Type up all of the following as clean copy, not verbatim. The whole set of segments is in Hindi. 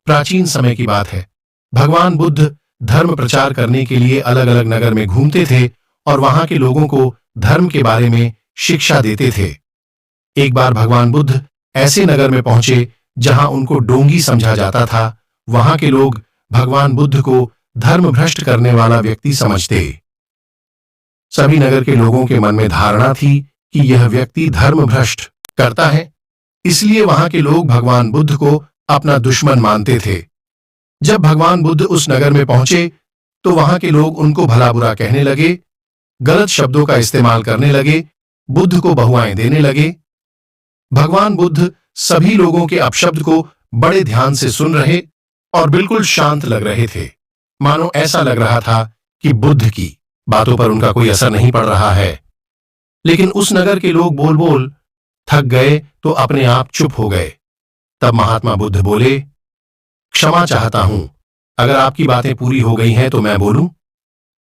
प्राचीन समय की बात है। भगवान बुद्ध धर्म प्रचार करने के लिए अलग अलग नगर में घूमते थे और वहां के लोगों को धर्म के बारे में शिक्षा देते थे। एक बार भगवान बुद्ध ऐसे नगर में पहुंचे जहां उनको डोंगी समझा जाता था। वहां के लोग भगवान बुद्ध को धर्म भ्रष्ट करने वाला व्यक्ति समझते। सभी नगर के लोगों के मन में धारणा थी कि यह व्यक्ति धर्म भ्रष्ट करता है, इसलिए वहां के लोग भगवान बुद्ध को अपना दुश्मन मानते थे। जब भगवान बुद्ध उस नगर में पहुंचे तो वहां के लोग उनको भला बुरा कहने लगे, गलत शब्दों का इस्तेमाल करने लगे, बुद्ध को बहुआएं देने लगे। भगवान बुद्ध सभी लोगों के अपशब्द को बड़े ध्यान से सुन रहे और बिल्कुल शांत लग रहे थे, मानो ऐसा लग रहा था कि बुद्ध की बातों पर उनका कोई असर नहीं पड़ रहा है। लेकिन उस नगर के लोग बोल बोल थक गए तो अपने आप चुप हो गए। तब महात्मा बुद्ध बोले, क्षमा चाहता हूं, अगर आपकी बातें पूरी हो गई हैं तो मैं बोलूं।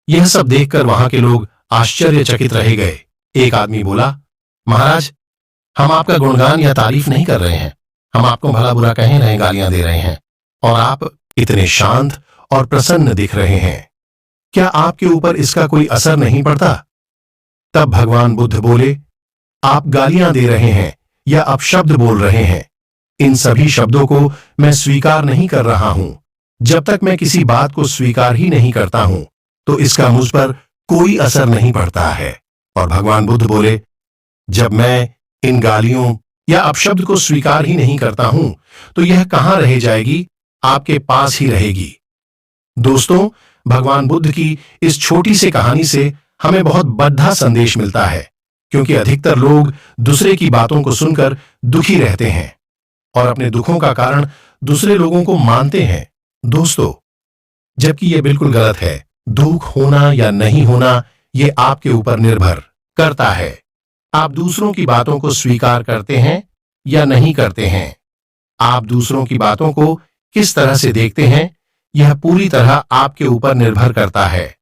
यह सब देखकर वहां के लोग आश्चर्यचकित रह गए। एक आदमी बोला, महाराज, हम आपका गुणगान या तारीफ नहीं कर रहे हैं, हम आपको भला बुरा कह रहे हैं, गालियां दे रहे हैं, और आप इतने शांत और प्रसन्न दिख रहे हैं। क्या आपके ऊपर इसका कोई असर नहीं पड़ता? तब भगवान बुद्ध बोले, आप गालियां दे रहे हैं या अपशब्द बोल रहे हैं, इन सभी शब्दों को मैं स्वीकार नहीं कर रहा हूं। जब तक मैं किसी बात को स्वीकार ही नहीं करता हूं तो इसका मुझ पर कोई असर नहीं पड़ता है। और भगवान बुद्ध बोले, जब मैं इन गालियों या अपशब्द को स्वीकार ही नहीं करता हूं तो यह कहां रह जाएगी? आपके पास ही रहेगी। दोस्तों, भगवान बुद्ध की इस छोटी सी कहानी से हमें बहुत बड़ा संदेश मिलता है, क्योंकि अधिकतर लोग दूसरे की बातों को सुनकर दुखी रहते हैं और अपने दुखों का कारण दूसरे लोगों को मानते हैं। दोस्तों, जबकि यह बिल्कुल गलत है। दुख होना या नहीं होना यह आपके ऊपर निर्भर करता है। आप दूसरों की बातों को स्वीकार करते हैं या नहीं करते हैं। आप दूसरों की बातों को किस तरह से देखते हैं, यह पूरी तरह आपके ऊपर निर्भर करता है।